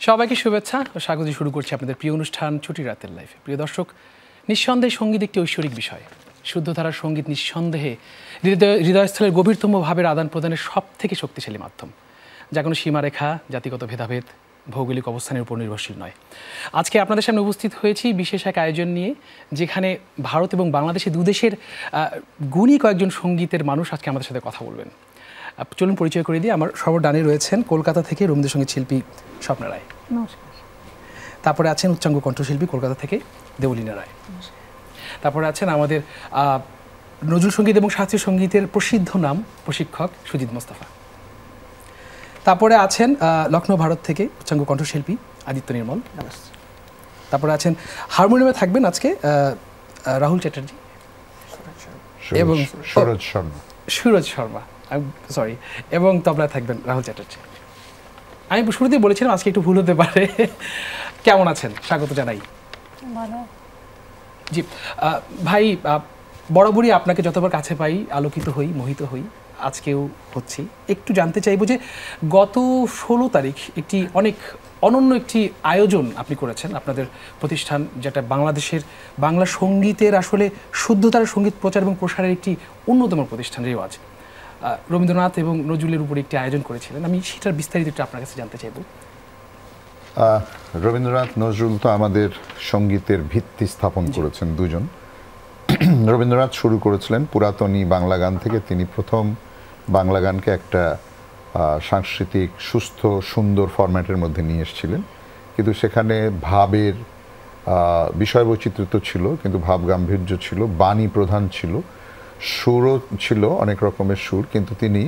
সবাইকে শুভেচ্ছা ও স্বাগত শুরু করছি আপনাদের প্রিয় অনুষ্ঠান ছুটি রাতের লাইফে। প্রিয় দর্শক, নিঃসন্দেহে সঙ্গীত একটি ঐশ্বরিক বিষয়। শুদ্ধধারার সঙ্গীত নিঃসন্দেহে হৃদয়স্থলের গভীরতম ভাবের আদান প্রদানের সব থেকে শক্তিশালী মাধ্যম, যা কোনো সীমারেখা, জাতিগত ভেদাভেদ, ভৌগোলিক অবস্থানের উপর নির্ভরশীল নয়। আজকে আপনাদের সামনে উপস্থিত হয়েছি বিশেষ এক আয়োজন নিয়ে, যেখানে ভারত এবং বাংলাদেশে দুদেশের গুণী কয়েকজন সঙ্গীতের মানুষ আজকে আমাদের সাথে কথা বলবেন। চলুন পরিচয় করে দিয়ে। আমার সবার ডানে রয়েছেন কলকাতা থেকে রবীন্দ্রসঙ্গীত শিল্পী স্বপ্না রায়। নমস্কার। তারপরে আছেন উচ্চাঙ্গ কণ্ঠশিল্পী কলকাতা থেকে দেবলীনা রায়। তারপরে আছেন আমাদের নজরুল সঙ্গীত এবং শাস্ত্রীয় সঙ্গীতের প্রসিদ্ধ নাম প্রশিক্ষক সুজিত মোস্তফা। তারপরে আছেন লখনৌ ভারত থেকে উচ্চাঙ্গ কণ্ঠশিল্পী আদিত্য নির্মল। তারপরে আছেন হারমোনিয়ামে থাকবেন আজকে রাহুল চ্যাটার্জি এবং সুরজ শর্মা সরি, এবং তবলায় থাকবেন রাহুল চ্যাটার্জি। আমি শুরুতেই বলেছিলাম আজকে একটু ভুল হতে পারে। কেমন আছেন? স্বাগত জানাই। ভালো। জি ভাই, বরাবরই আপনাকে যতবার কাছে পাই আলোকিত হই, মোহিত হই, আজকেও হচ্ছি। একটু জানতে চাইব যে গত 16 তারিখ একটি অনেক অনন্য একটি আয়োজন আপনি করেছেন আপনাদের প্রতিষ্ঠান, যেটা বাংলাদেশের বাংলা সঙ্গীতের আসলে শুদ্ধতার সঙ্গীত প্রচার এবং প্রসারের একটি অন্যতম প্রতিষ্ঠান রেওয়াজ। রবীন্দ্রনাথ এবং নজরুলের উপর একটি আয়োজন করেছিলেন। আমি সেটার বিস্তারিত একটু আপনার কাছে জানতে চাইব। রবীন্দ্রনাথ নজরুল তো আমাদের সঙ্গীতের ভিত্তি স্থাপন করেছেন দুজন। রবীন্দ্রনাথ শুরু করেছিলেন পুরাতনী বাংলা গান থেকে। তিনি প্রথম বাংলা গানকে একটা সাংস্কৃতিক সুস্থ সুন্দর ফরম্যাটের মধ্যে নিয়ে এসেছিলেন, কিন্তু সেখানে ভাবের বিষয় বৈচিত্র্য তো ছিল, কিন্তু ভাব গাম্ভীর্য ছিল, বাণী প্রধান ছিল, সুরও ছিল, অনেক রকমের সুর। কিন্তু তিনি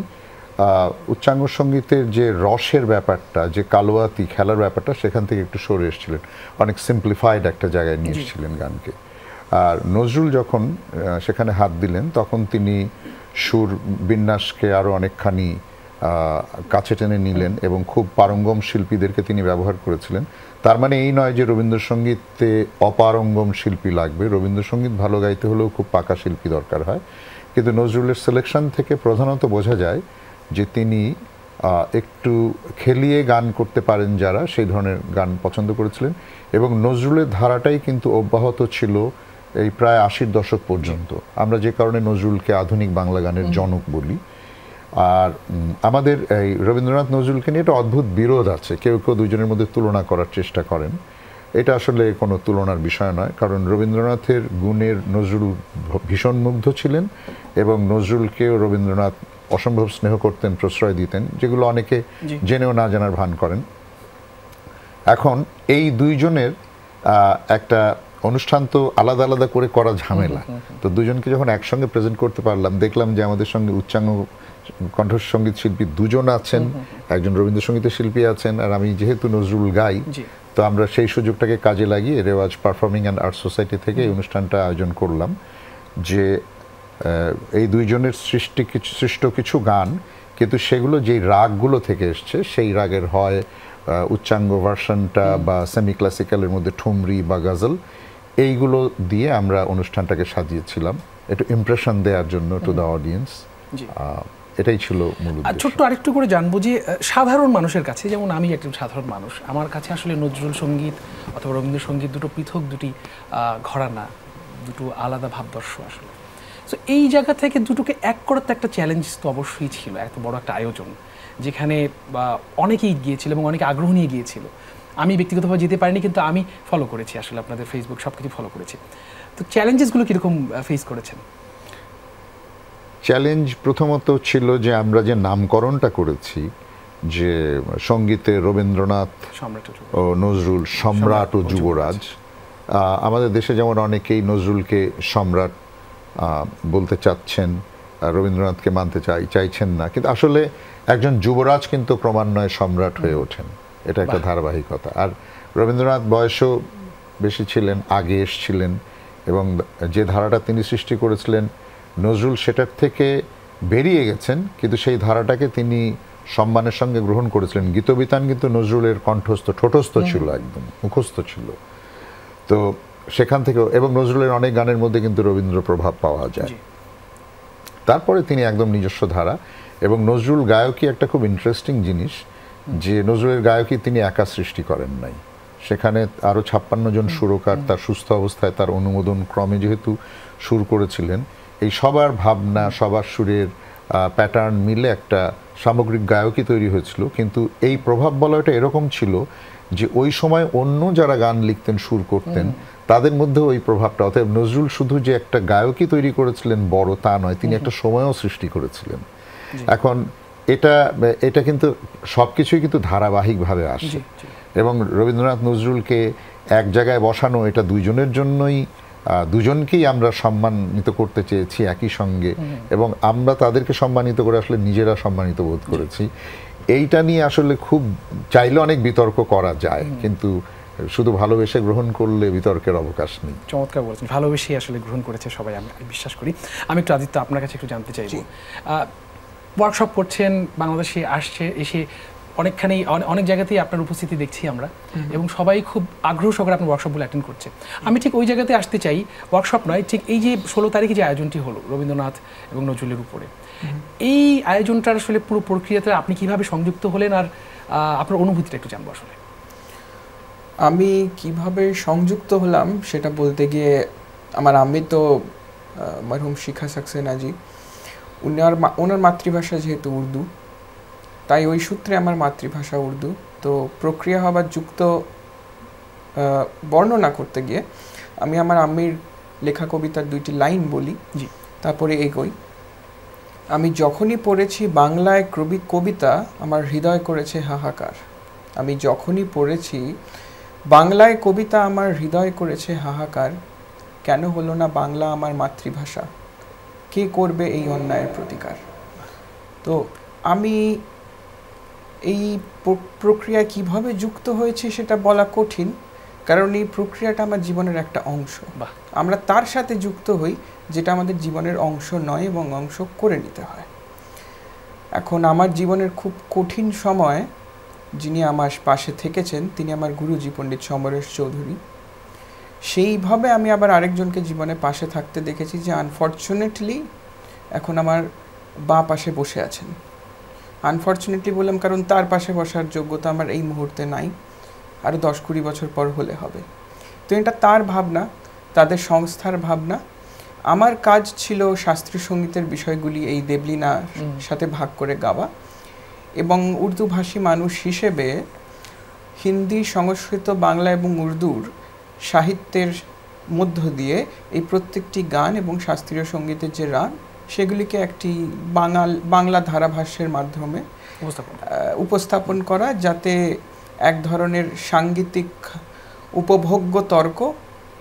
উচ্চাঙ্গ সঙ্গীতের যে রসের ব্যাপারটা, যে কালোয়াতি খেলার ব্যাপারটা, সেখান থেকে একটু সরে এসেছিলেন, অনেক সিম্পলিফাইড একটা জায়গায় নিয়ে এসেছিলেন গানকে। আর নজরুল যখন সেখানে হাত দিলেন, তখন তিনি সুর বিন্যাসকে আরও অনেকখানি কাছে টেনে নিলেন এবং খুব পারঙ্গম শিল্পীদেরকে তিনি ব্যবহার করেছিলেন। তার মানে এই নয় যে রবীন্দ্রসঙ্গীতে অপারঙ্গম শিল্পী লাগবে। রবীন্দ্রসঙ্গীত ভালো গাইতে হলেও খুব পাকা শিল্পী দরকার হয়। কিন্তু নজরুলের সিলেকশন থেকে প্রধানত বোঝা যায় যে তিনি একটু খেলিয়ে গান করতে পারেন যারা, সেই ধরনের গান পছন্দ করেছিলেন। এবং নজরুলের ধারাটাই কিন্তু অব্যাহত ছিল এই প্রায় 80-র দশক পর্যন্ত, আমরা যে কারণে নজরুলকে আধুনিক বাংলা গানের জনক বলি। আর আমাদের এই রবীন্দ্রনাথ নজরুলকে নিয়ে একটা অদ্ভুত বিরোধ আছে। কেউ কেউ দুজনের মধ্যে তুলনা করার চেষ্টা করেন। এটা আসলে কোনো তুলনার বিষয় নয়, কারণ রবীন্দ্রনাথের গুণের নজরুল ভীষণ মুগ্ধ ছিলেন এবং নজরুলকেও রবীন্দ্রনাথ অসম্ভব স্নেহ করতেন, প্রশ্রয় দিতেন, যেগুলো অনেকে জেনেও না জানার ভান করেন। এখন এই দুইজনের একটা অনুষ্ঠান তো আলাদা আলাদা করে করা ঝামেলা। তো দুজনকে যখন একসঙ্গে প্রেজেন্ট করতে পারলাম, দেখলাম যে আমাদের সঙ্গে উচ্চাঙ্গ কণ্ঠসঙ্গীত শিল্পী দুজন আছেন, একজন রবীন্দ্রসঙ্গীতের শিল্পী আছেন, আর আমি যেহেতু নজরুল গাই, তো আমরা সেই সুযোগটাকে কাজে লাগিয়ে রেওয়াজ পারফর্মিং অ্যান্ড আর্ট সোসাইটি থেকে এই অনুষ্ঠানটা আয়োজন করলাম। যে এই দুইজনের সৃষ্ট কিছু গান, কিন্তু সেগুলো যেই রাগগুলো থেকে এসছে সেই রাগের হয় উচ্চাঙ্গ ভার্সনটা বা সেমি ক্লাসিক্যালের মধ্যে ঠুমরি বা গজল, এইগুলো দিয়ে আমরা অনুষ্ঠানটাকে সাজিয়েছিলাম একটু ইমপ্রেশন দেওয়ার জন্য টু দ্য অডিয়েন্স। এটাই ছিল মূল উদ্দেশ্য। ছোট্ট আরেকটু করে জানবো যে সাধারণ মানুষের কাছে, যেমন আমি একজন সাধারণ মানুষ, আমার কাছে আসলে নজরুল সঙ্গীত অথবা রবীন্দ্রসঙ্গীত দুটো পৃথক দুটি ঘরানা, দুটো আলাদা ভাবদর্শ আসলে। তো এই জায়গা থেকে দুটোকে এক করার তো একটা চ্যালেঞ্জ তো অবশ্যই ছিল। এত বড় একটা আয়োজন যেখানে অনেকেই গিয়েছিল এবং অনেকে আগ্রহ নিয়ে গিয়েছিল। আমি ব্যক্তিগতভাবে যেতে পারিনি, কিন্তু আমি ফলো করেছি আসলে আপনাদের ফেসবুক সব কিছু ফলো করেছি। তো চ্যালেঞ্জেসগুলো কীরকম ফেস করেছেন? চ্যালেঞ্জ প্রথমত ছিল যে আমরা যে নামকরণটা করেছি, যে সঙ্গীতে রবীন্দ্রনাথ ও নজরুল সম্রাট ও যুবরাজ, আমাদের দেশে যেমন অনেকেই নজরুলকে সম্রাট বলতে চাচ্ছেন, রবীন্দ্রনাথকে মানতে চাইছেন না, কিন্তু আসলে একজন যুবরাজ কিন্তু ক্রমান্বয়ে সম্রাট হয়ে ওঠেন, এটা একটা ধারাবাহিকতা। আর রবীন্দ্রনাথ বয়সও বেশি ছিলেন, আগে এসছিলেন, এবং যে ধারাটা তিনি সৃষ্টি করেছিলেন নজরুল সেটার থেকে বেরিয়ে গেছেন, কিন্তু সেই ধারাটাকে তিনি সম্মানের সঙ্গে গ্রহণ করেছিলেন। গীতবিতান কিন্তু নজরুলের কণ্ঠস্থ, ঠোঁটস্থ ছিল, একদম মুখস্থ ছিল। তো সেখান থেকে, এবং নজরুলের অনেক গানের মধ্যে কিন্তু রবীন্দ্র প্রভাব পাওয়া যায়। তারপরে তিনি একদম নিজস্ব ধারা, এবং নজরুল গায়কই একটা খুব ইন্টারেস্টিং জিনিস যে নজরুলের গায়কী তিনি একা সৃষ্টি করেন নাই, সেখানে আরও 56 জন সুরকার তার সুস্থ অবস্থায় তার অনুমোদন ক্রমে যেহেতু সুর করেছিলেন, এই সবার ভাবনা সবার সুরের প্যাটার্ন মিলে একটা সামগ্রিক গায়কী তৈরি হয়েছিল। কিন্তু এই প্রভাব বলয়টা এরকম ছিল যে ওই সময় অন্য যারা গান লিখতেন সুর করতেন তাদের মধ্যে ওই প্রভাবটা, অতএব নজরুল শুধু যে একটা গায়কী তৈরি করেছিলেন বড় তা নয়, তিনি একটা সময়ও সৃষ্টি করেছিলেন। এখন এটা কিন্তু সবকিছুই কিন্তু ধারাবাহিকভাবে আসে এবং রবীন্দ্রনাথ নজরুলকে এক জায়গায় বসানো এটা দুইজনের জন্যই, দুজনকেই আমরা সম্মানিত করতে চেয়েছি একই সঙ্গে এবং আমরা তাদেরকে সম্মানিত করে আসলে নিজেরা সম্মানিত বোধ করেছি। এইটা নিয়ে আসলে খুব চাইলে অনেক বিতর্ক করা যায়, কিন্তু শুধু ভালোবেসে গ্রহণ করলে বিতর্কের অবকাশ নেই। চমৎকার বলেছেন, ভালোবেসে আসলে গ্রহণ করেছে সবাই, আমি বিশ্বাস করি। আমি একটু আদিত্য আপনার কাছে একটু জানতে চাইব, ওয়ার্কশপ করছেন, বাংলাদেশে আসছে, এসে অনেক জায়গাতেই আপনার উপস্থিতি দেখছি আমরা এবং সবাই খুব আগ্রহ সহকারে আপনার ওয়ার্কশপগুলো অ্যাটেন্ড করছে। আমি ঠিক ওই জায়গাতে আসতে চাই, ওয়ার্কশপ নয়, ঠিক এই যে 16 তারিখে যে আয়োজনটি হলো রবীন্দ্রনাথ এবং নজরুলের উপরে, এই আয়োজনটার আসলে পুরো প্রক্রিয়াতে আপনি কিভাবে সংযুক্ত হলেন আর আপনার অনুভূতিটা একটু জানবো। আসলে আমি কিভাবে সংযুক্ত হলাম সেটা বলতে গিয়ে আমার আম্মি তো মরহুম শিখা সাক্সেনা জি, ওনার মাতৃভাষা যেহেতু উর্দু, তাই ওই সূত্রে আমার মাতৃভাষা উর্দু, তো প্রক্রিয়া হবার যুক্ত বর্ণনা করতে গিয়ে আমি আমার আম্মির লেখা কবিতার 2টি লাইন বলি, তারপরে এগোই। আমি যখনই পড়েছি বাংলায় কবিতা, আমার হৃদয় করেছে হাহাকার। আমি যখনই পড়েছি বাংলায় কবিতা, আমার হৃদয় করেছে হাহাকার। কেন হলো না বাংলা আমার মাতৃভাষা? কে করবে এই অন্যায়ের প্রতিকার? তো আমি এই প্রক্রিয়ায় কিভাবে যুক্ত হয়েছি সেটা বলা কঠিন, কারণ এই প্রক্রিয়াটা আমার জীবনের একটা অংশ। আমরা তার সাথে যুক্ত হই যেটা আমাদের জীবনের অংশ নয় এবং অংশ করে নিতে হয়। এখন আমার জীবনের খুব কঠিন সময় যিনি আমার পাশে থেকেছেন তিনি আমার গুরুজি পণ্ডিত সমরেশ চৌধুরী। সেইভাবে আমি আবার আরেকজনকে জীবনে পাশে থাকতে দেখেছি যে আনফর্চুনেটলি এখন আমার বাঁ পাশে বসে আছেন। আনফর্চুনেটলি বললাম কারণ তার পাশে বসার যোগ্যতা আমার এই মুহূর্তে নাই, আরও 10-20 বছর পর হলে হবে। তো এটা তার ভাবনা, তাদের সংস্থার ভাবনা। আমার কাজ ছিল শাস্ত্রীয় সঙ্গীতের বিষয়গুলি এই দেবলীনার সাথে ভাগ করে গাওয়া এবং উর্দুভাষী মানুষ হিসেবে হিন্দি, সংস্কৃত, বাংলা এবং উর্দুর সাহিত্যের মধ্য দিয়ে এই প্রত্যেকটি গান এবং শাস্ত্রীয় সঙ্গীতের যে রাগ সেগুলিকে একটি বাংলা ধারাভাষ্যের মাধ্যমে উপস্থাপন করা, যাতে এক ধরনের সাংগীতিক উপভোগ্য তর্ক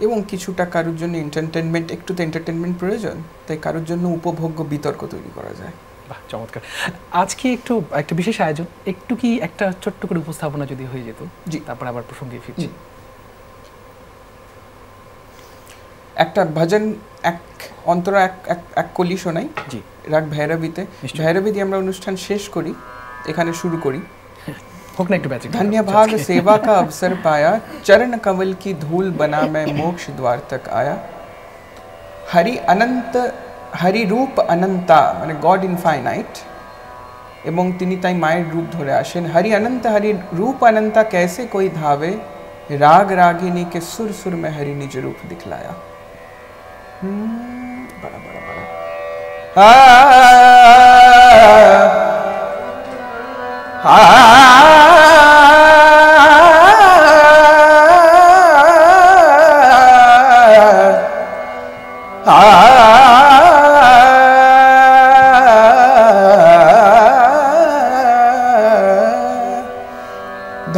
এবং কিছুটা কারোর জন্য এন্টারটেনমেন্ট, একটু তো এন্টারটেনমেন্ট প্রয়োজন, তাই কারোর জন্য উপভোগ্য বিতর্ক তৈরি করা যায়। বাহ, চমৎকার। আজকে একটা বিশেষ আয়োজন, একটু কি একটা ছোট্ট করে উপস্থাপনা যদি হয়ে যেত? জি, তারপর আবার প্রসঙ্গে ফিরছি। একটা ভজন অন্তরা এক কলি শোনাই জি, রাগ ভৈরবীতে। ভৈরবী দিয়ে আমরা অনুষ্ঠান শেষ করি, এখানে শুরু করি। धन्य भाग सेवा का अवसर पाया, चरण कमल की धूल बना मैं मोक्ष द्वार तक आया। हरि रूप अनंता माने गॉड इनफाइनाइट, এবং তিনি তাই মায়ের রূপ ধরে আসেন। हरि अनंत हरि रूप अनंता कैसे कोई धावे, राग रागिनी के सुर सुर में हरि निज रूप दिखलाया। बड़ा बड़ा बड़ा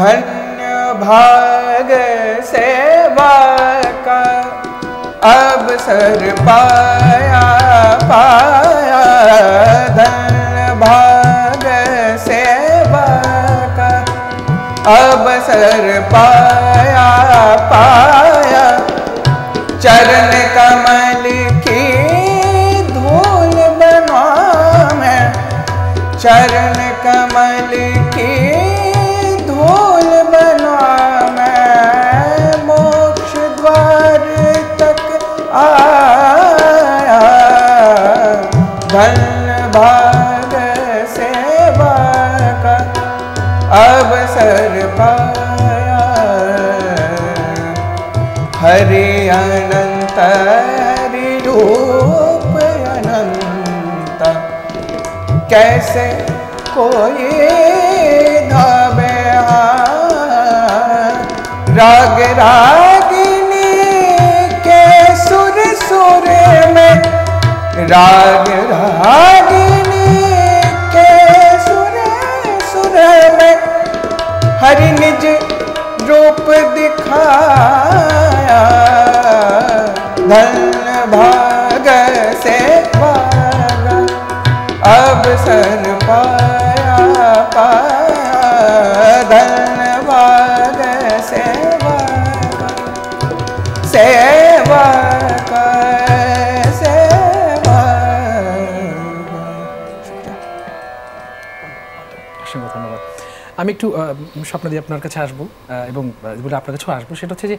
धन्य भाग सेवा का अवसर पाया पाया, धन्य भाग सेवा का अवसर पाया पाया, चरण कमल की धूल बना मैं, चरण कमल की धूल बना मैं मोक्ष द्वार तक आया। धन्य भाग सेवा का अब अनंत रूप अनंत कैसे कोई धावे राग रागिनी के सुर सुर में राग रागिनी के सुर सुर में हरि निज रूप दिखाया धन भाग से भागा अब सर पाया पाया धन भाग से भागा सेवा का सेवा। অসংখ্য ধন্যবাদ। আমি একটু স্বপ্নদি আপনার কাছে আসবো এবং আপনার কাছেও আসবো। সেটা হচ্ছে যে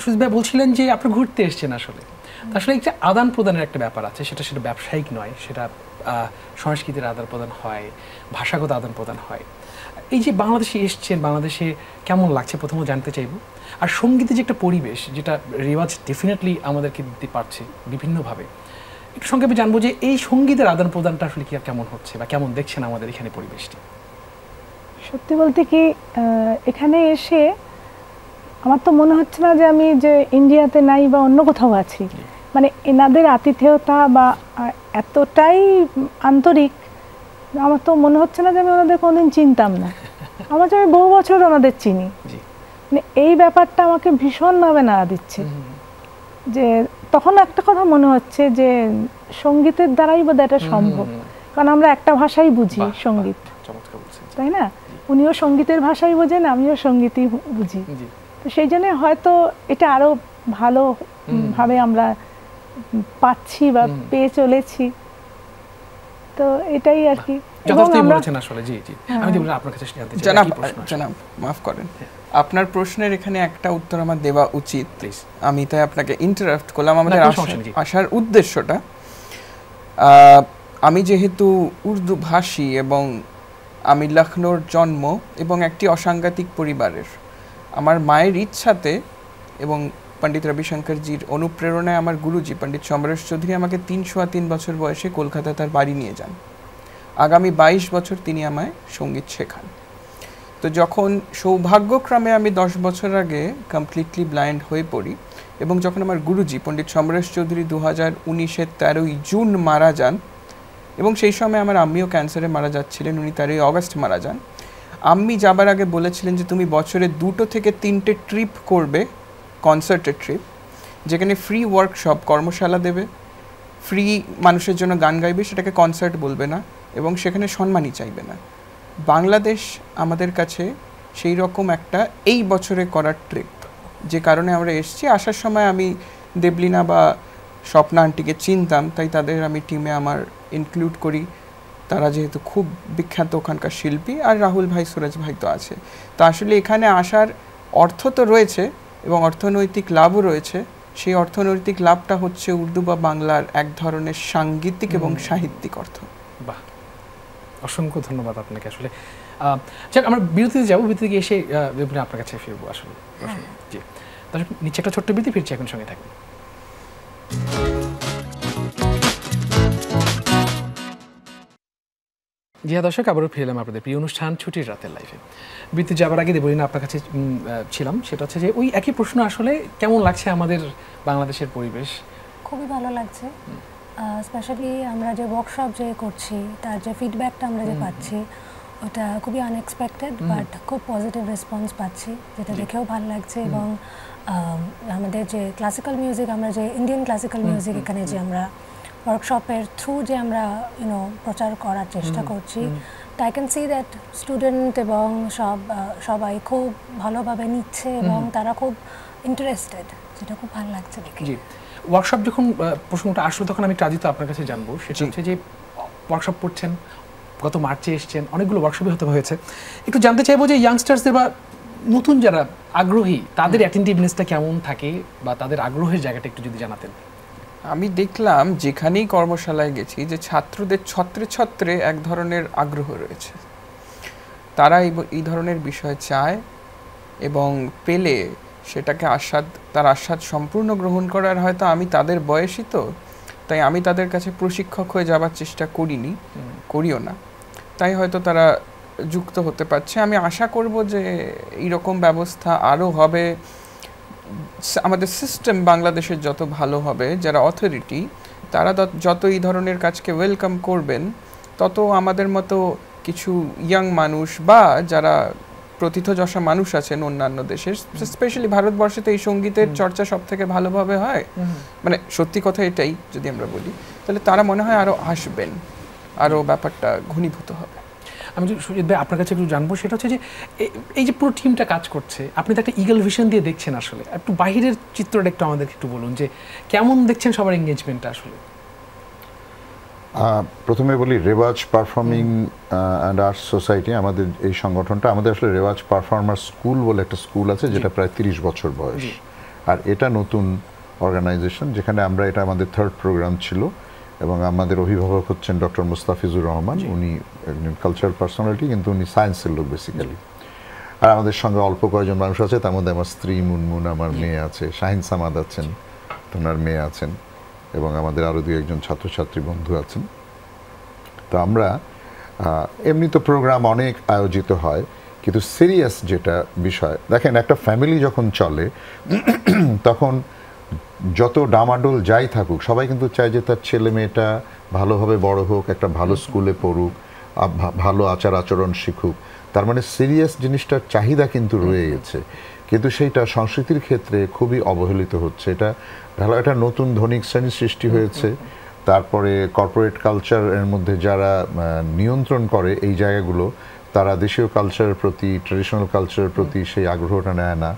সুজিত ভাই বলছিলেন যে আপনি ঘুরতে এসেছেন, আসলে আসলে একটা আদান প্রদানের একটা ব্যাপার আছে, সেটা ব্যবসায়িক নয়, সেটা সংস্কৃতির আদান প্রদান হয়, ভাষাগত আদান প্রদান হয়। এই যে বাংলাদেশে এসছেন, বাংলাদেশে কেমন লাগছে প্রথমে জানতে চাইবো। আর সঙ্গীতে যে একটা পরিবেশ, যেটা রেওয়াজ ডেফিনেটলি আমাদেরকে দিতে পারছে বিভিন্নভাবে, একটু সংক্ষেপে জানবো যে এই সঙ্গীতের আদান প্রদানটা আসলে কি আর কেমন হচ্ছে বা কেমন দেখছেন আমাদের এখানে পরিবেশটি। সত্যি বলতে কি এখানে এসে আমার তো মনে হচ্ছে না যে আমি যে ইন্ডিয়াতে নাই বা অন্য কোথাও আছি। মানে এনাদের আতিথেয়তা বা এতটাই আন্তরিক, আমার তো মনে হচ্ছে না যে আমি ওনাদের কোনোদিন চিনতাম না। আমার যে আমি বহু বছর ওনাদের চিনি, মানে এই ব্যাপারটা আমাকে ভীষণভাবে নাড়া দিচ্ছে। যে তখন একটা কথা মনে হচ্ছে যে সঙ্গীতের দ্বারাই বোধ এটা সম্ভব, কারণ আমরা একটা ভাষাই বুঝি, সঙ্গীত, তাই না? উনিও সঙ্গীতের ভাষাই বোঝেন, আমিও সঙ্গীতই বুঝি। তো সেই জন্য হয়তো এটা আরো ভালো ভাবে আমরা পাচ্ছি বা পেয়ে চলেছি। তো এটাই আর কি। জনাব মাফ করেন, আপনার প্রশ্নের এখানে একটা উত্তর আমার দেওয়া উচিত, প্লিজ। আমি তাই আপনাকে ইন্টারাপ্ট করলাম। আমাদের আসার উদ্দেশ্যটা, আমি যেহেতু উর্দু ভাষী এবং আমি লখনৌর জন্ম এবং একটি অসাংঘাতিক পরিবারের, আমার মায়ের ইচ্ছাতে এবং পণ্ডিত রবিশঙ্করজির অনুপ্রেরণায় আমার গুরুজি পণ্ডিত সমরেশ চৌধুরী আমাকে ৩০৩ বছর বয়সে কলকাতায় তার বাড়ি নিয়ে যান। আগামী ২২ বছর তিনি আমায় সঙ্গীত শেখান। তো যখন সৌভাগ্যক্রমে আমি ১০ বছর আগে কমপ্লিটলি ব্লাইন্ড হয়ে পড়ি এবং যখন আমার গুরুজি পণ্ডিত সমরেশ চৌধুরী ২০১৯-এর ১৩ই জুন মারা যান, এবং সেই সময় আমার আম্মিও ক্যান্সারে মারা যাচ্ছিলেন, উনি ১৩ই অগস্ট মারা যান। আম্মি যাবার আগে বলেছিলেন যে তুমি বছরে ২ থেকে ৩টে ট্রিপ করবে, কনসার্টের ট্রিপ, যেখানে ফ্রি ওয়ার্কশপ, কর্মশালা দেবে, ফ্রি মানুষের জন্য গান গাইবে, সেটাকে কনসার্ট বলবে না, এবং সেখানে সম্মানই চাইবে না। বাংলাদেশ আমাদের কাছে সেই রকম একটা এই বছরে করার ট্রিপ, যে কারণে আমরা এসেছি। আসার সময় আমি দেবলিনা বা স্বপ্না আন্টিকে চিনতাম, তাই তাদের আমি টিমে আমার ইনক্লুড করি। তারা যেহেতু খুব বিখ্যাত ওখানকার শিল্পী, আর রাহুল ভাই, সুরজ ভাই তো আছে। তো আসলে এখানে আসার অর্থ তো রয়েছে এবং অর্থনৈতিক লাভও রয়েছে। সেই অর্থনৈতিক লাভটা হচ্ছে উর্দু বা বাংলার এক ধরনের সাংগীতিক এবং সাহিত্যিক অর্থ। বাহ, অসংখ্য ধন্যবাদ আপনাকে। আসলে আমরা বিরতিতে যাবো, বিরতি থেকে এসে আপনার কাছে ফিরবো আসলে। জি, তাহলে নিচে একটা ছোট্ট বিরতি, ফিরছি, এখন সঙ্গে থাকবেন। জি হ্যাঁ দর্শক, আবারও ফিরে এলাম আপনাদের প্রিয় অনুষ্ঠান ছুটির রাতের লাইফে। বিরতি যাবার আগে দেবলিনা আপনার কাছে ছিলাম, সেটা হচ্ছে যে ওই একই প্রশ্ন, আসলে কেমন লাগছে আমাদের বাংলাদেশের পরিবেশ? খুবই ভালো লাগছে, স্পেশালি আমরা যে ওয়ার্কশপ যে করছি তার যে ফিডব্যাকটা আমরা যে পাচ্ছি ওটা খুবই আনএক্সপেক্টেড, বাট খুব পজিটিভ রেসপন্স পাচ্ছি, যেটা দেখেও ভালো লাগছে। এবং আমাদের যে ক্লাসিক্যাল মিউজিক, আমরা যে ইন্ডিয়ান ক্লাসিক্যাল মিউজিক এখানে যে আমরা ওয়ার্কশপের থ্রু যে আমরা প্রচার করার চেষ্টা করছি, তো I can see that student এবং সবাই খুব ভালোভাবে নিচ্ছে এবং তারা খুব ইন্টারেস্টেড, যেটা খুব ভালো লাগছে দেখে। জি, ওয়ার্কশপ যখন প্রসঙ্গটা আসলো তখন আমি কাজিত আপনার কাছে জানবো, সেটা হচ্ছে যে ওয়ার্কশপ করছেন, গত মার্চে এসছেন, অনেকগুলো ওয়ার্কশপই হতে হয়েছে। একটু জানতে চাইবো যে ইয়াংস্টার্সদের বা নতুন যারা আগ্রহী, তাদের অ্যাটেন্টিভনেসটা কেমন থাকে বা তাদের আগ্রহের জায়গাটা একটু যদি জানাতেন। আমি দেখলাম যেখানেই কর্মশালায় গেছি যে ছাত্রদের ছত্রে ছত্রে এক ধরনের আগ্রহ রয়েছে। তারা এই ধরনের বিষয় চায় এবং পেলে সেটাকে তার আস্বাদ সম্পূর্ণ গ্রহণ করার হয়তো আমি তাদের বয়সী তো, তাই আমি তাদের কাছে প্রশিক্ষক হয়ে যাবার চেষ্টা করিও না, তাই হয়তো তারা যুক্ত হতে পারছে। আমি আশা করব যে এইরকম ব্যবস্থা আরও হবে। আমাদের সিস্টেম বাংলাদেশের যত ভালো হবে, যারা অথরিটি তারা যত এই ধরনের কাজকে ওয়েলকাম করবেন, তত আমাদের মতো কিছু ইয়াং মানুষ বা যারা প্রথিতযশা মানুষ আছেন অন্যান্য দেশের, স্পেশালি ভারতবর্ষে তো এই সঙ্গীতের চর্চা সব থেকে ভালোভাবে হয়, মানে সত্যি কথা এটাই যদি আমরা বলি, তাহলে তারা মনে হয় আরও আসবেন, আরও ব্যাপারটা ঘনীভূত হবে। আমি যদি সুজিত ভাই আপনার কাছে একটু জানবো, সেটা হচ্ছে যে এই যে পুরো টিমটা কাজ করছে, আপনি তো একটা ইগল ভিশন দিয়ে দেখছেন, আসলে একটু বাহিরের চিত্রটা একটু আমাদেরকে একটু বলুন যে কেমন দেখছেন সবার এঙ্গেজমেন্টটা আসলে। প্রথমে বলি, রেওয়াজ পারফর্মিং অ্যান্ড আর্টস সোসাইটি আমাদের এই সংগঠনটা, আমাদের আসলে রেওয়াজ পারফর্মার স্কুল বলে একটা স্কুল আছে যেটা প্রায় 30 বছর বয়স, আর এটা নতুন অর্গানাইজেশন যেখানে আমরা, এটা আমাদের 3rd প্রোগ্রাম ছিল এবং আমাদের অভিভাবক হচ্ছেন ডক্টর মুস্তাফিজুর রহমান। উনি একজন কালচারাল পার্সোনালিটি, কিন্তু উনি সায়েন্সের লোক বেসিক্যালি। আর আমাদের সঙ্গে অল্প কয়েকজন মানুষ আছে, তার মধ্যে আমার স্ত্রী মুনমুন, আমার মেয়ে আছে, শাহিন সামাদ আছেন, ওনার মেয়ে আছেন, এবং আমাদের আরও 2-1 ছাত্রছাত্রী বন্ধু আছেন। তো আমরা এমনি তো প্রোগ্রাম অনেক আয়োজিত হয়, কিন্তু সিরিয়াস যেটা বিষয়, দেখেন একটা ফ্যামিলি যখন চলে তখন যত ডামাডোল যাই থাকুক, সবাই কিন্তু চায় যে তার ছেলে মেয়েটা ভালোভাবে বড় হোক, একটা ভালো স্কুলে পড়ুক, ভালো আচার আচরণ শিখুক। তার মানে সিরিয়াস জিনিসটার চাহিদা কিন্তু রয়ে গেছে, কিন্তু সেইটা সংস্কৃতির ক্ষেত্রে খুবই অবহেলিত হচ্ছে। এটা ভালো একটা নতুন ধনিক শ্রেণী সৃষ্টি হয়েছে, তারপরে কর্পোরেট কালচারের মধ্যে যারা নিয়ন্ত্রণ করে এই জায়গাগুলো, তারা দেশীয় কালচারের প্রতি, ট্র্যাডিশনাল কালচারের প্রতি সেই আগ্রহটা নেয় না।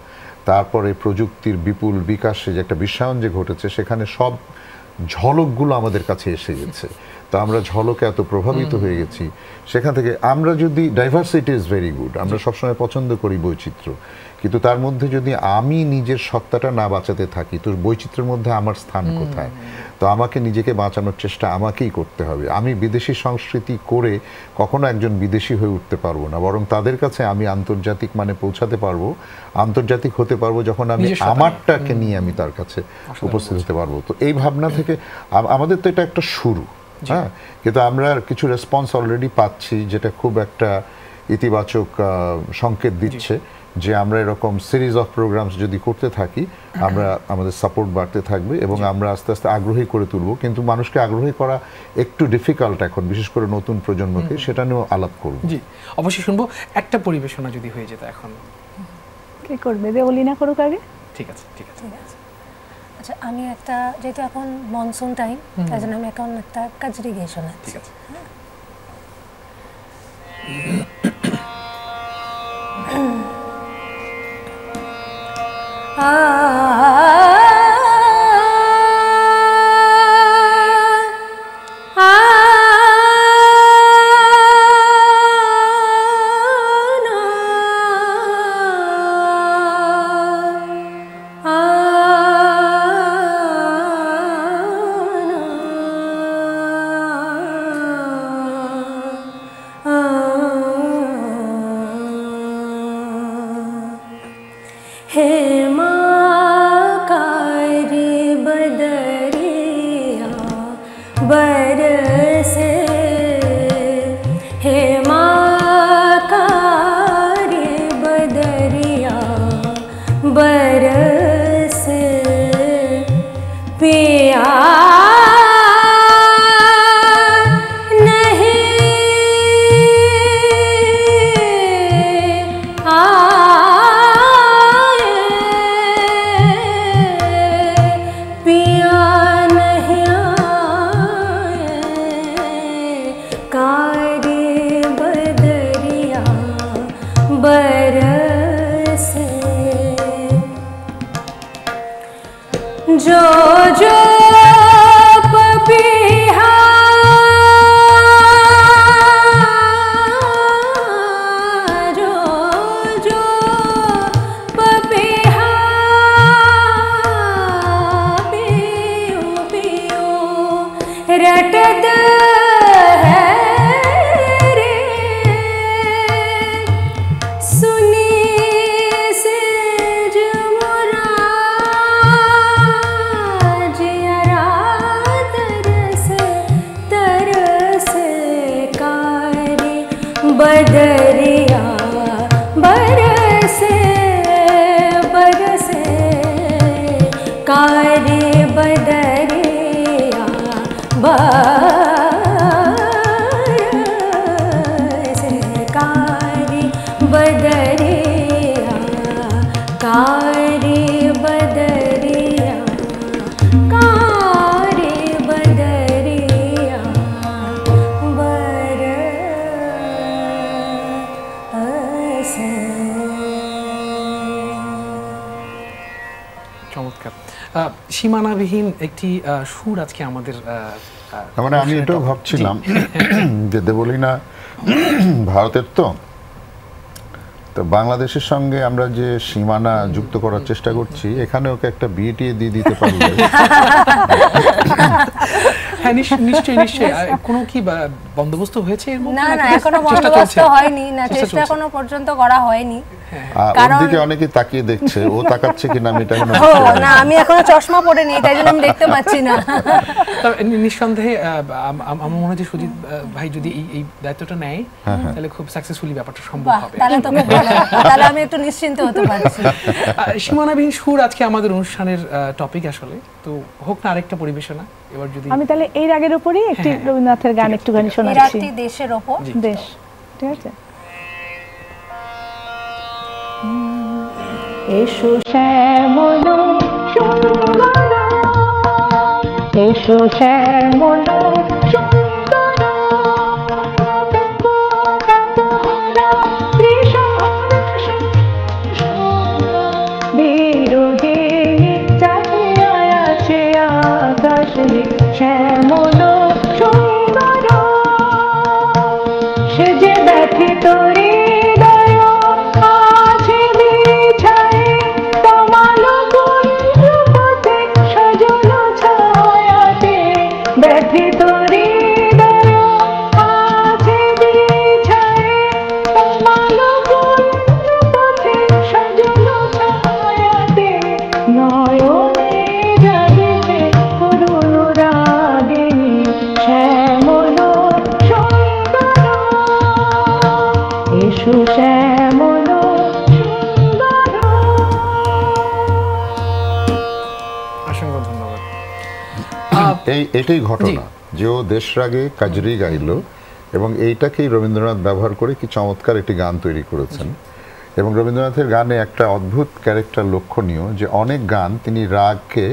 তারপরে প্রযুক্তির বিপুল বিকাশে যে একটা বিশ্বায়ন যে ঘটেছে, সেখানে সব ঝলকগুলো আমাদের কাছে এসে গেছে। তো আমরা ঝলকে এত প্রভাবিত হয়ে গেছি, সেখান থেকে আমরা যদি, ডাইভার্সিটি ইজ ভেরি গুড, আমরা সবসময় পছন্দ করি বৈচিত্র্য, কিন্তু তার মধ্যে যদি আমি নিজের সত্তাটা না বাঁচাতে থাকি, তো বৈচিত্র্যের মধ্যে আমার স্থান কোথায়? তো আমাকে নিজেকে বাঁচানোর চেষ্টা আমাকেই করতে হবে। আমি বিদেশি সংস্কৃতি করে কখনো একজন বিদেশি হয়ে উঠতে পারবো না, বরং তাদের কাছে আমি আন্তর্জাতিক মানে পৌঁছাতে পারবো, আন্তর্জাতিক হতে পারবো যখন আমি আমারটাকে নিয়ে আমি তার কাছে উপস্থিত হতে পারবো। তো এই ভাবনা থেকে আমাদের তো এটা একটা শুরু, হ্যাঁ, কিন্তু আমরা কিছু রেসপন্স অলরেডি পাচ্ছি, যেটা খুব একটা ইতিবাচক সংকেত দিচ্ছে যে আমরা এরকম সিরিজ অফ প্রোগ্রামস যদি করতে থাকি, আমরা আমাদের সাপোর্ট বাড়তে থাকবে এবং আমরা আস্তে আস্তে আগ্রহী করে তুলব। কিন্তু মানুষকে আগ্রহী করা একটু ডিফিকাল্ট এখন, বিশেষ করে নতুন প্রজন্মকে, সেটা নিয়েও আলাপ করব। জি, অবশ্যই শুনবো। একটা পরিবেশনা যদি হয়ে যেত এখন, কে করবে? দেওলিনা করুক আগে। ঠিক আছে, ঠিক আছে। আচ্ছা, আমি একটা, যেহেতু এখন মনসুন টাইম, তাই জন্য আমি এখন একটা কাজরি গিয়ে শোনাচ্ছি। ঠিক আছে। सुनी से जमुर बदरिया बरसे कारी बदरिया कारी बदरिया कारी बदरिया बरसे। চমৎকার। সীমানাবিহীন একটি সুর আজকে আমাদের মানে আমি এটাও ভাবছিলাম যে দেবলীনা ভারতের তো বাংলাদেশের সঙ্গে আমরা যে সীমানা যুক্ত করার চেষ্টা করছি, এখানে ওকে একটা বিয়ে দিয়ে দিতে পারি। হ্যাঁ নিশ্চয়ই নিশ্চয়ই। কোনো কি বন্দোবস্ত হয়েছে এর মধ্যে? না না এখনো বন্দোবস্ত হয়নি, না চেষ্টা এখনো পর্যন্ত করা হয়নি। ওর দিকে অনেকে তাকিয়ে দেখছে, ও তাকাচ্ছে কিনা আমি এটা এখনো ও না, আমি এখনো চশমা পরে নেই, তাই জন্য আমি দেখতে পাচ্ছি না। তবে নিঃসন্দেহে আমার মনে হয় যে সুজিত ভাই যদি এই দায়িত্বটা নেয় তাহলে খুব সাকসেসফুলি ব্যাপারটা সম্ভব হবে। তাহলে তো খুব ভালো, তাহলে আমি একটু নিশ্চিন্ত হতে পারছি। সীমানাবিহীন সুর আজকে আমাদের অনুষ্ঠানের টপিক আসলে, তো হোক না আরেকটা পরিবেশনা এবার যদি আমি তাহলে এই রাগের উপরই একটি রবীন্দ্রনাথের গান একটুখানি এই শোনাচ্ছি। রাতটি দেশের ওপর। দেশ, ঠিক আছে। এসো শ্যামল সুন্দর, এসো শ্যামল সুন্দর, বিরোধী চাহিয়া আছে আকাশ শ্যামল সুন্দর, সে যে ব্যথিত হৃদয় আছে বিছায় তমাল কুঞ্জপথে সজল ছায়াতে, ব্যথিত হৃদয় আছে বিছায় তমাল কুঞ্জপথে সজল ছায়াতে, নয়নে জাগিতে করুণ রাগিনী শ্যামল সুন্দর, এসো শ্যামল সুন্দর। অসংখ্য ধন্যবাদ। এটাই ঘটনা যে ও দেশরাগে কাজরি গাইলো এবং এইটাকেই রবীন্দ্রনাথ ব্যবহার করে কি চমৎকার একটি গান তৈরি করেছেন। এবং রবীন্দ্রনাথের গানে একটা অদ্ভুত ক্যারেক্টার লক্ষণীয় যে অনেক গান তিনি রাগকে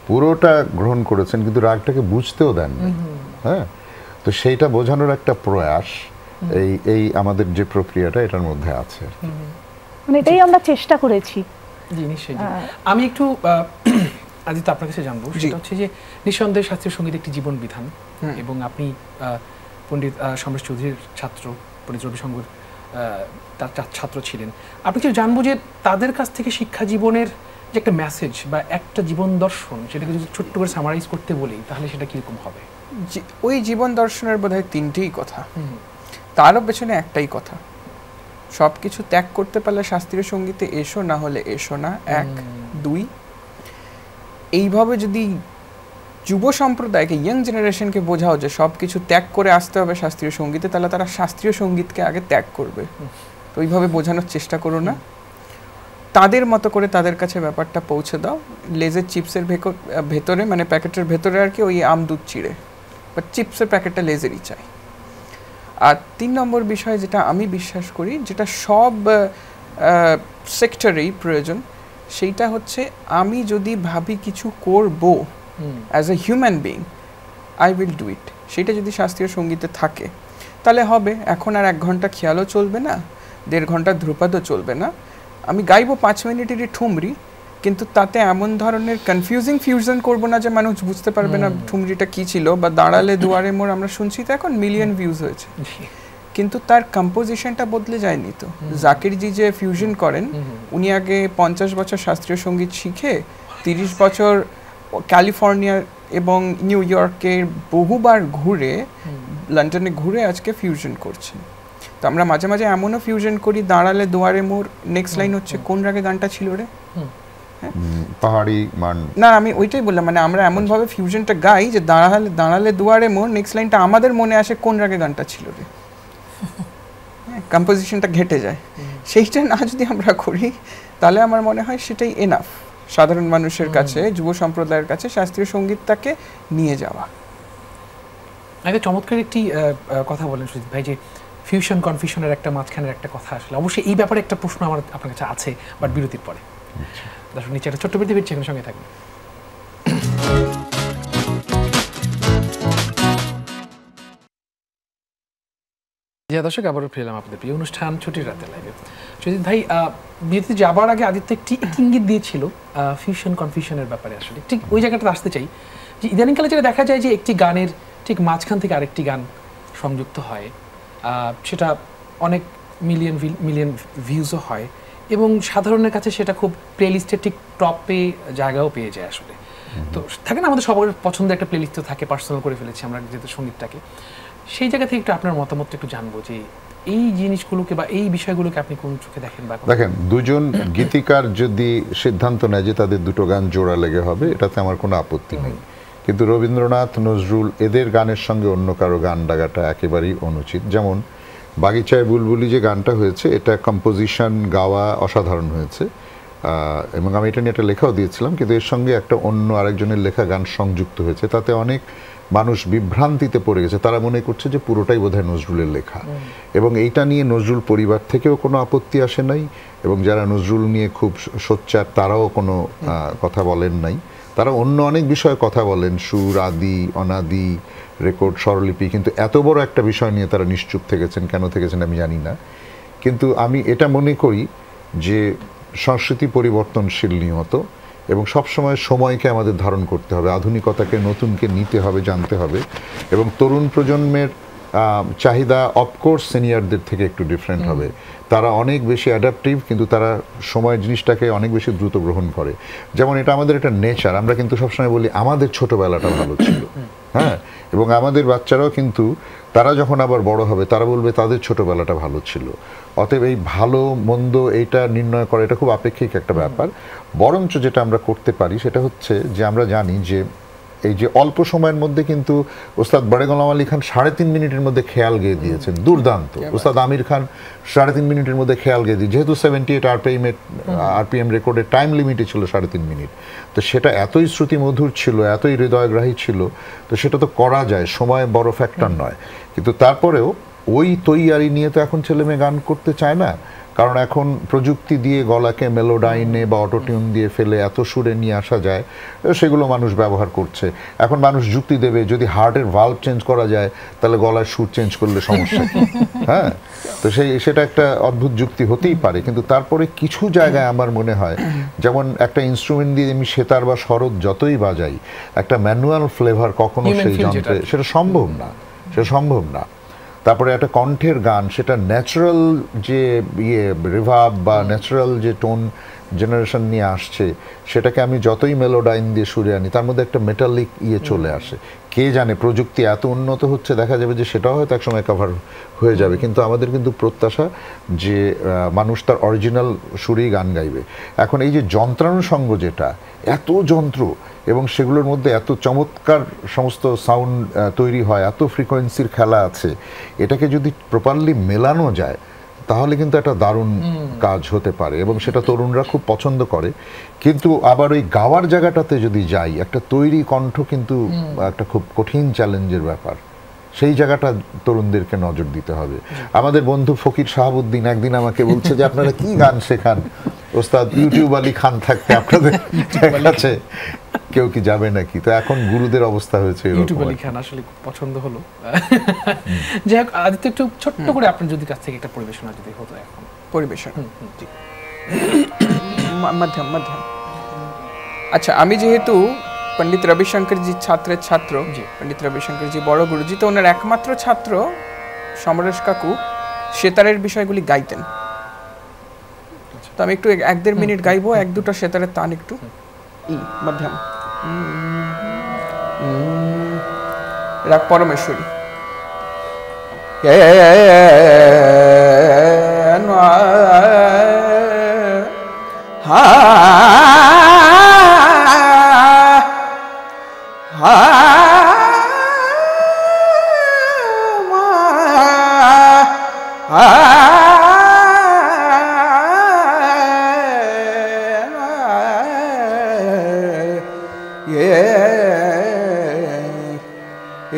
পুরোটা গ্রহণ করেছেন কিন্তু রাগটাকে বুঝতেও দেন না। হ্যাঁ, তো সেইটা বোঝানোর একটা প্রয়াস এই আমাদের যে প্রক্রিয়াটা এটার মধ্যে আছে। মানে এটাই আমরা চেষ্টা করেছি। জি নিশ্চয়ই। আমি একটু আদিত্য আপনার কাছে জানবো, সেটা হচ্ছে যে নিঃসন্দেহে শাস্ত্রীয় সঙ্গীত একটি জীবন বিধান এবং আপনি পণ্ডিত সমরেশ চৌধুরীর ছাত্র, পণ্ডিত রবিশঙ্কর তার ছাত্র ছিলেন। আপনি কি জানবো যে তাদের কাছ থেকে শিক্ষা জীবনের যে একটা মেসেজ বা একটা জীবন দর্শন, সেটাকে যদি ছোট্ট করে সামারাইজ করতে বলি তাহলে সেটা কিরকম হবে? ওই জীবন দর্শনের বোধহয় তিনটেই কথা, তারও পেছনে একটাই কথা, সব কিছু ত্যাগ করতে পারলে শাস্ত্রীয় সঙ্গীতে এসো, না হলে এসো না। 1 2 এইভাবে যদি যুব সম্প্রদায়কে, ইয়াং জেনারেশনকে বোঝাও যে সব কিছু ত্যাগ করে আসতে হবে শাস্ত্রীয় সঙ্গীতে, তাহলে তারা শাস্ত্রীয় সঙ্গীতকে আগে ত্যাগ করবে। তো ওইভাবে বোঝানোর চেষ্টা করো না, তাদের মতো করে তাদের কাছে ব্যাপারটা পৌঁছে দাও। লেজের চিপসের ভেতরে মানে প্যাকেটের ভেতরে আর কি ওই আম দুধ চিড়ে, বাট চিপসের প্যাকেটটা লেজেরই চাই। আর 3 নম্বর বিষয় যেটা আমি বিশ্বাস করি, যেটা সব সেক্টরেই প্রয়োজন, সেইটা হচ্ছে আমি যদি ভাবি কিছু করব as a human being, I will do it. সেটা যদি শাস্ত্রীয় সঙ্গীতে থাকে তাহলে হবে। এখন আর 1 ঘন্টা খেয়ালও চলবে না, 1.5 ঘন্টা ধ্রুপদও চলবে না। আমি গাইবো 5 মিনিটেরই ঠুমরি, কিন্তু তাতে এমন ধরনের কনফিউজিং ফিউশন করব না যে মানুষ বুঝতে পারবে না ঠুমরিটা কি ছিল। বা দাঁড়ালে দুয়ারে মোর আমরা শুনছি তো এখন মিলিয়ন ভিউজ হয়েছে, কিন্তু তার কম্পোজিশনটা বদলে যায়নি। তো জাকিরজি যে ফিউশন করেন, উনি আগে 50 বছর শাস্ত্রীয় সঙ্গীত শিখে 30 বছর ক্যালিফোর্নিয়া এবং নিউ ইয়র্কের বহুবার ঘুরে, লন্ডনে ঘুরে আজকে ফিউশন করছেন। তো আমরা মাঝে মাঝে এমনও ফিউশন করি, দাঁড়ালে দুয়ারে মোর নেক্সট লাইন হচ্ছে কোন রাগে গানটা ছিল রে, পাহাড়ি মান না, আমি ওইটাই বললাম, মানে আমরা এমন ভাবে ফিউশনটা গাই যে দাঁড়ালে দুয়ারে মোর নেক্সট লাইনটা আমাদের মনে আসে কোন রাগে গানটা ছিল রে, কম্পোজিশনটা ঘেটে যায়। সেইটা না যদি আমরা করি তাহলে আমার মনে হয় সেটাই এনাফ। সাধারণ মানুষের কাছে, যুব সম্প্রদায়ের কাছে শাস্ত্রীয় সঙ্গীতটাকে নিয়ে যাওয়া। একটা চমৎকার একটি কথা বলেন সুজিত ভাই, যে ফিউশন কনফিউশনের একটা মাঝখানের একটা কথা আসলে অবশ্যই এই ব্যাপারে একটা প্রশ্ন আমার আপনার কাছে আছে, বাট বিরতির পরে। দর্শক নিচে একটা ছোট্ট বিরতি বিরতি সঙ্গে থাকবে। দর্শক আবারও ফিরলাম আপনাদের প্রিয় অনুষ্ঠান ছুটির রাতে লাইভে। সুজিত ভাই, বিরতি যাবার আগে আদিত্য একটি ইঙ্গিত দিয়েছিল ফিউশন কনফিউশনের ব্যাপারে। আসলে ঠিক ওই জায়গাটাতে আসতে চাই যে ইদানিংকালে যেটা দেখা যায় যে একটি গানের ঠিক মাঝখান থেকে আরেকটি গান সংযুক্ত হয়, সেটা অনেক মিলিয়ন ভিউজও হয় এবং সাধারণের কাছে সেটা খুব প্লেলিস্টের ঠিক টপে জায়গাও পেয়ে যায়। আসলে তো থাকে না, আমাদের সবার পছন্দের একটা প্লেলিস্ট থাকে, পার্সোনাল করে ফেলেছি আমরা যেহেতু সঙ্গীতটাকে। সেই জায়গা থেকে একটু আপনার মতামতটা একটু জানবো যে এই জিনিসগুলোকে বা এই বিষয়গুলোকে আপনি কোন চোখে দেখেন। বা দেখেন, দুজন গীতিকার যদি সিদ্ধান্ত নেয় যে তাদের দুটো গান জোড়া লেগে হবে, এটাতে আমার কোনো আপত্তি নেই। কিন্তু রবীন্দ্রনাথ, নজরুল এদের গানের সঙ্গে অন্য কারো গান লাগাটা একেবারেই অনুচিত। যেমন বাগিচায় বুলবুলি যে গানটা হয়েছে, এটা কম্পোজিশন গাওয়া অসাধারণ হয়েছে এবং আমি এটা নিয়ে একটা লেখাও দিয়েছিলাম, কিন্তু এর সঙ্গে একটা অন্য আরেকজনের লেখা গান সংযুক্ত হয়েছে। তাতে অনেক মানুষ বিভ্রান্তিতে পড়ে গেছে, তারা মনে করছে যে পুরোটাই বোধহয় নজরুলের লেখা। এবং এইটা নিয়ে নজরুল পরিবার থেকেও কোনো আপত্তি আসে নাই, এবং যারা নজরুল নিয়ে খুব সোচ্চার তারাও কোনো কথা বলেন নাই। তারা অন্য অনেক বিষয়ে কথা বলেন, সুর, আদি অনাদি, রেকর্ড, স্বরলিপি, কিন্তু এত বড় একটা বিষয় নিয়ে তারা নিশ্চুপ থেকেছেন। কেন থেকেছেন আমি জানি না, কিন্তু আমি এটা মনে করি যে সংস্কৃতি পরিবর্তনশীল নিয়ত, এবং সবসময় সময়কে আমাদের ধারণ করতে হবে, আধুনিকতাকে নতুনকে নিতে হবে, জানতে হবে। এবং তরুণ প্রজন্মের চাহিদা অফকোর্স সিনিয়রদের থেকে একটু ডিফারেন্ট হবে। তারা অনেক বেশি অ্যাডাপটিভ, কিন্তু তারা সময় জিনিসটাকে অনেক বেশি দ্রুত গ্রহণ করে। যেমন এটা আমাদের একটা নেচার, আমরা কিন্তু সবসময় বলি আমাদের ছোটোবেলাটা ভালো ছিল, হ্যাঁ, এবং আমাদের বাচ্চারাও কিন্তু তারা যখন আবার বড় হবে তারা বলবে তাদের ছোটোবেলাটা ভালো ছিল। অতএব এই ভালো মন্দ এইটা নির্ণয় করা এটা খুব আপেক্ষিক একটা ব্যাপার। বরঞ্চ যেটা আমরা করতে পারি সেটা হচ্ছে যে আমরা জানি যে এই যে অল্প সময়ের মধ্যে কিন্তু ওস্তাদ বড়ে গোলাম আলী খান 3.5 মিনিটের মধ্যে খেয়াল গেয়ে দিয়েছেন, দুর্দান্ত। ওস্তাদ আমির খান 3.5 মিনিটের মধ্যে খেয়াল গেয়ে দিয়ে, যেহেতু 78 আরপিএম রেকর্ডের টাইম লিমিটে ছিল 3.5 মিনিট, তো সেটা এতই শ্রুতিমধুর ছিল, এতই হৃদয়গ্রাহী ছিল, তো সেটা তো করা যায়, সময় বড় ফ্যাক্টর নয়। কিন্তু তারপরেও ওই তৈয়ারি নিয়ে তো এখন ছেলে মেয়ে গান করতে চায় না, কারণ এখন প্রযুক্তি দিয়ে গলাকে মেলোডাইনে বা অটোটিউন দিয়ে ফেলে এত সুরে নিয়ে আসা যায়, সেগুলো মানুষ ব্যবহার করছে। এখন মানুষ যুক্তি দেবে যদি হার্টের ভালভ চেঞ্জ করা যায় তাহলে গলার সুর চেঞ্জ করলে সমস্যা কি? হ্যাঁ, তো সেটা একটা অদ্ভুত যুক্তি হতেই পারে, কিন্তু তারপরে কিছু জায়গায় আমার মনে হয়, যেমন একটা ইনস্ট্রুমেন্ট দিয়ে আমি সেতার বা সরোদ যতই বাজাই, একটা ম্যানুয়াল ফ্লেভার কখনো সেই যন্ত্রে সেটা সম্ভব না, সেটা সম্ভব না। তারপরে একটা কণ্ঠের গান, সেটা ন্যাচারাল যে রিভার্ব বা ন্যাচারাল যে টোন জেনারেশন নিয়ে আসছে, সেটাকে আমি যতই মেলোডাইন দিয়ে সুরে আনি তার মধ্যে একটা মেটালিক চলে আসে। কে জানে, প্রযুক্তি এত উন্নত হচ্ছে, দেখা যাবে যে সেটাও হয়তো একসময় কভার হয়ে যাবে। কিন্তু আমাদের কিন্তু প্রত্যাশা যে মানুষ তার অরিজিনাল সুরেই গান গাইবে। এখন এই যে যন্ত্রানুষঙ্গ, যেটা এত যন্ত্র এবং সেগুলোর মধ্যে এত চমৎকার সমস্ত সাউন্ড তৈরি হয়, এত ফ্রিকোয়েন্সির খেলা আছে, এটাকে যদি প্রপারলি মেলানো যায় তাহলে কিন্তু একটা দারুণ কাজ হতে পারে, এবং সেটা তরুণরা খুব পছন্দ করে। কিন্তু আবার ওই গাওয়ার জায়গাটাতে যদি যাই, একটা তৈরি কণ্ঠ কিন্তু একটা খুব কঠিন চ্যালেঞ্জের ব্যাপার। সেই জায়গাটা তরুণদেরকে নজর দিতে হবে। আমাদের বন্ধু ফকির শাহাবুদ্দিন একদিন আমাকে বলছে যে আপনারা কি গান শেখান ওস্তাদ, ইউটিউব আলী খান থাকতে আপনাদের কাছে কেউ কি যাবে নাকি? তো এখন গুরুদের অবস্থা হয়েছে ইউটিউব আলী খান আসলে পছন্দ হলো। যাই হোক, আদিত্য একটু ছোট্ট করে আপনার যদি কাছ থেকে একটা পরিবেশনা যদি হতো এখন। পরিবেশন মধ্যম মধ্যম। আচ্ছা, আমি যেহেতু পণ্ডিত রবিশঙ্করজি ছাত্রের ছাত্র, পণ্ডিত রবিশঙ্করজি বড় গুরুজি, তো ওনার একমাত্র ছাত্র সমরেশ কাকু সেতারের বিষয়গুলি গাইতেন। তো আমি একটু 1-1.5 মিনিট গাইবো, 1-2টা সেতারের তান একটু মধ্যম। রাগ পরমেশ্বরী।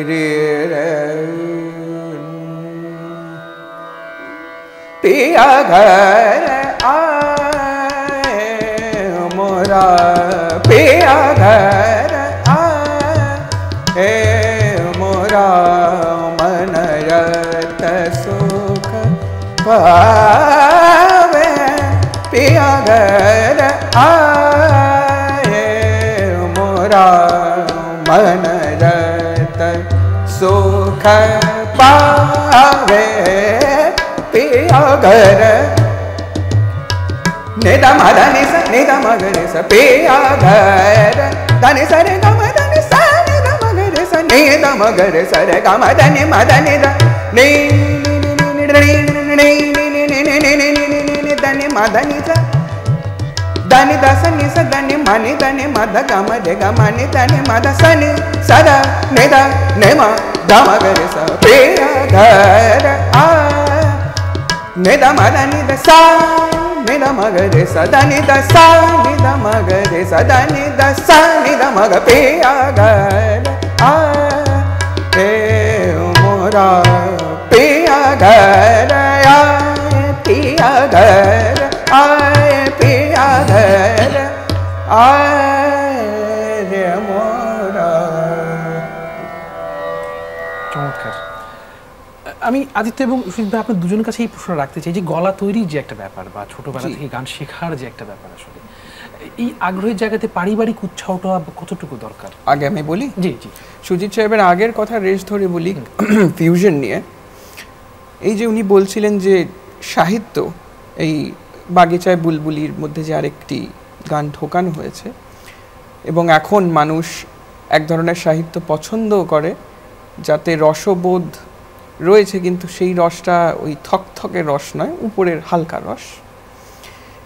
रे पिया घर आए मोरा पिया घर आए मोरा मन रत सुख पावे पिया घर आए मोरा मन रत सुख पावे पिया घर निदा मदनि स निदा मगरे स पिया घर धनि स रे ग मदनि स निदा मगरे स निदा मगरे स रे ग मदनि मदनि द नि धनि मदनि स धनि द स नि स धनि मनि धनि मद ग म रे ग मनि धनि मद स नि स द निदा नि म द मगरे स पिया घर आ निदा मदनि द सा निदा मगरे स धनि द सा निदा मगरे स धनि द सा निदा मग पिया घर आ हे मोरा पिया घर आए पिया घर आए पिया घर आए रे मोरा। চমৎকার। আমি আদিত্য এবং সুজিত ভাই আপনার দুজনের কাছে এই প্রশ্ন রাখতে চাই যে গলা তৈরির যে একটা ব্যাপার বা ছোটবেলা থেকে গান শেখার যে একটা ব্যাপার, আসলে এই আগ্রহের জায়গাতে পারিবারিক উৎসাহটা কতটুকু দরকার? আগে আমি বলি, জি জি সুজিত সাহেবের আগের কথা রেশ ধরে বলি ফিউশন নিয়ে। এই যে উনি বলছিলেন যে সাহিত্য, এই বাগিচায় বুলবুলির মধ্যে যে আরেকটি গান ঢোকানো হয়েছে এবং এখন মানুষ এক ধরনের সাহিত্য পছন্দ করে যাতে রসবোধ রয়েছে, কিন্তু সেই রসটা ওই থকথকে রস নয়, উপরের হালকা রস।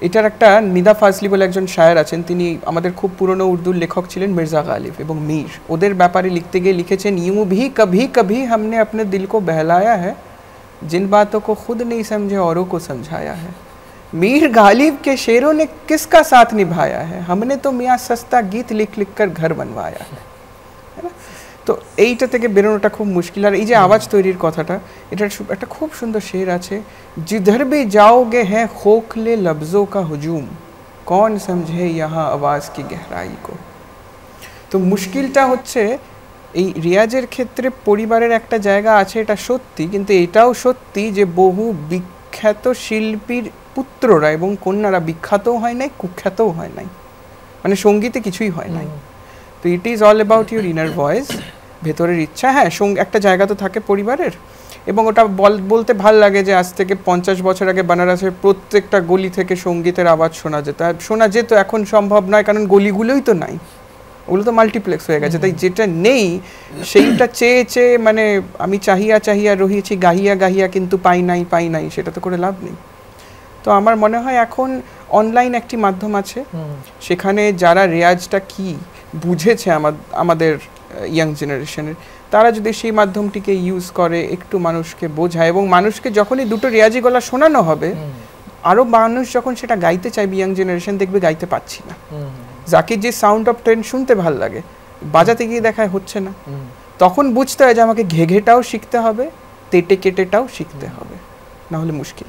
এটার একটা নিদা ফাজলি বলে একজন শায়ের আছেন, তিনি আমাদের খুব পুরনো উর্দুর লেখক ছিলেন, মির্জা গালিব এবং মীর। ওদের ব্যাপারে লিখতে গিয়ে লিখেছেন, ইউं भी कभी कभी हमने अपने दिल को बहलाया है, जिन बातों को खुद नहीं समझे औरों को समझाया है। मीर गालिब के शेरों ने किसका साथ निभाया है, हमने तो मियाँ सस्ता गीत लिख लिख कर घर बनवाया है। তো এইটা থেকে বেরোনোটা খুব মুশকিল। আর এই যে আওয়াজ তৈরির কথাটা, এটার একটা খুব সুন্দর শের আছে, जिधर भी जाओगे हैं खोखले लफ्जों का हुजूम, कौन समझे यहाँ आवाज़ की गहराई को। তো মুশকিলটা হচ্ছে এই রিয়াজের ক্ষেত্রে পরিবারের একটা জায়গা আছে, এটা সত্যি, কিন্তু এটাও সত্যি যে বহু বিখ্যাত শিল্পীর পুত্ররা এবং কন্যারা বিখ্যাতও হয় নাই, কুখ্যাতও হয় নাই, মানে সঙ্গীতে কিছুই হয় নাই। তো it is all about your inner voice, ভেতরের ইচ্ছা। হ্যাঁ, একটা জায়গা তো থাকে পরিবারের, এবং ওটা বলতে ভাল লাগে যে আজ থেকে 50 বছর আগে বানারসের প্রত্যেকটা গলি থেকে সঙ্গীতের আওয়াজ শোনা যেত। এখন সম্ভব নয়, কারণ গলিগুলোই তো নাই, ওগুলো তো মাল্টিপ্লেক্স হয়ে গেছে। তাই যেটা নেই সেইটা চেয়ে চেয়ে, মানে আমি চাহিয়া চাহিয়া রহিয়েছি গাহিয়া গাহিয়া কিন্তু পাই নাই, সেটা তো করে লাভ নেই। তো আমার মনে হয় এখন অনলাইন একটি মাধ্যম আছে, সেখানে যারা রেয়াজটা কি বুঝেছে আমাদের ইয়াং জেনারেশনের, তারা যদি সেই মাধ্যমটিকে ইউজ করে, একটু মানুষকে বোঝায়, এবং মানুষকে যখনই দুটো রেয়াজি গলা শোনানো হবে, আরও মানুষ যখন সেটা গাইতে চাইবে, ইয়াং জেনারেশন দেখবে গাইতে পাচ্ছি না। যাকে যে সাউন্ড অফ ট্রেন শুনতে ভাল লাগে, বাজাতে গিয়ে দেখায় হচ্ছে না, তখন বুঝতে হয় যে আমাকে ঘেঘেটাও শিখতে হবে, তেটে কেটেটাও শিখতে হবে, না হলে মুশকিল।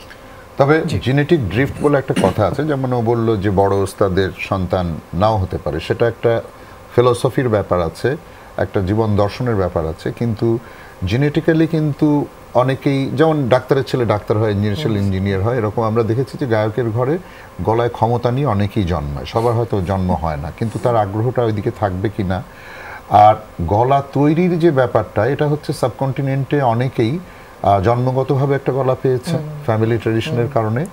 তবে জেনেটিক ড্রিফট বলে একটা কথা আছে, যেমন ও বললো যে বড় ওস্তাদের সন্তান নাও হতে পারে, সেটা একটা ফিলোসফির ব্যাপার আছে, একটা জীবন দর্শনের ব্যাপার আছে। কিন্তু জেনেটিক্যালি কিন্তু অনেকেই, যেমন ডাক্তারের ছেলে ডাক্তার হয়, ইঞ্জিনিয়ার ছেলে ইঞ্জিনিয়ার হয়, এরকম আমরা দেখেছি যে গায়কের ঘরে গলায় ক্ষমতা নিয়ে অনেকেই জন্মায়। সবার হয়তো জন্ম হয় না, কিন্তু তার আগ্রহটা ওইদিকে থাকবে কি না। আর গলা তৈরির যে ব্যাপারটা, এটা হচ্ছে সাবকন্টিনেন্টে অনেকেই জন্মগতভাবে একটা গলা পেয়েছে ফ্যামিলি ট্র্যাডিশনের কারণে,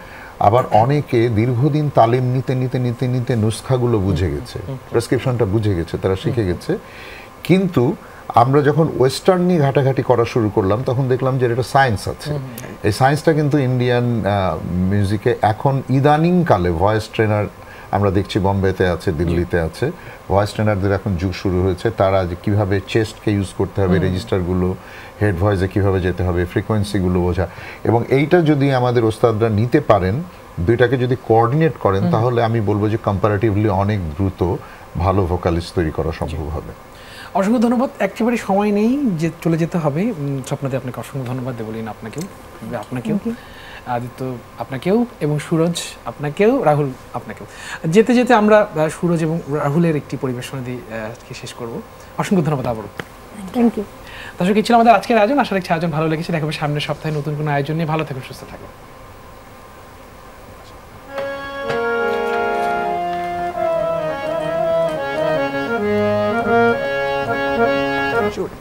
আবার অনেকে দীর্ঘদিন তালিম নিতে নিতে নিতে নিতে নুস্খাগুলো বুঝে গেছে, প্রেসক্রিপশনটা বুঝে গেছে, তারা শিখে গেছে। কিন্তু আমরা যখন ওয়েস্টার্ন নিয়ে ঘাটাঘাটি করা শুরু করলাম, তখন দেখলাম যে এটা সায়েন্স আছে। এই সায়েন্সটা কিন্তু ইন্ডিয়ান মিউজিকে এখন ইদানিং কালে ভয়েস ট্রেনার আমরা দেখছি, বোম্বেতে আছে, দিল্লিতে আছে, ভয়েস ট্রেনারদের এখন যুগ শুরু হয়েছে। তারা যে কীভাবে চেস্টকে ইউজ করতে হবে, রেজিস্টারগুলো, হেড ভয়েসে কীভাবে যেতে হবে, ফ্রিকোয়েন্সিগুলো বোঝা, এবং এইটা যদি আমাদের ওস্তাদরা নিতে পারেন, দুইটাকে যদি কোঅর্ডিনেট করেন, তাহলে আমি বলবো যে কম্পারেটিভলি অনেক দ্রুত ভালো ভোকালিস্ট তৈরি করা সম্ভব হবে। অসংখ্য ধন্যবাদ। একেবারে সময় নেই, যে চলে যেতে হবে। স্বপ্নাদি আপনাকে অসংখ্য ধন্যবাদ, দেবলীনা আপনাকেও, আদিত্য আপনাকেও, এবং সুরজ আপনাকেও, রাহুল আপনাকেও। যেতে যেতে আমরা সুরজ এবং রাহুলের একটি পরিবেশনা দিয়ে শেষ করব। অসংখ্য ধন্যবাদ আবারও। Thank you. দর্শক, এই ছিল আমাদের আজকের আয়োজন। আশা রাখছি আয়োজন ভালো লেগেছে। দেখাবো সামনের সপ্তাহে নতুন কোনো আয়োজন নিয়ে। ভালো থাকুন, সুস্থ থাকুন। Sure.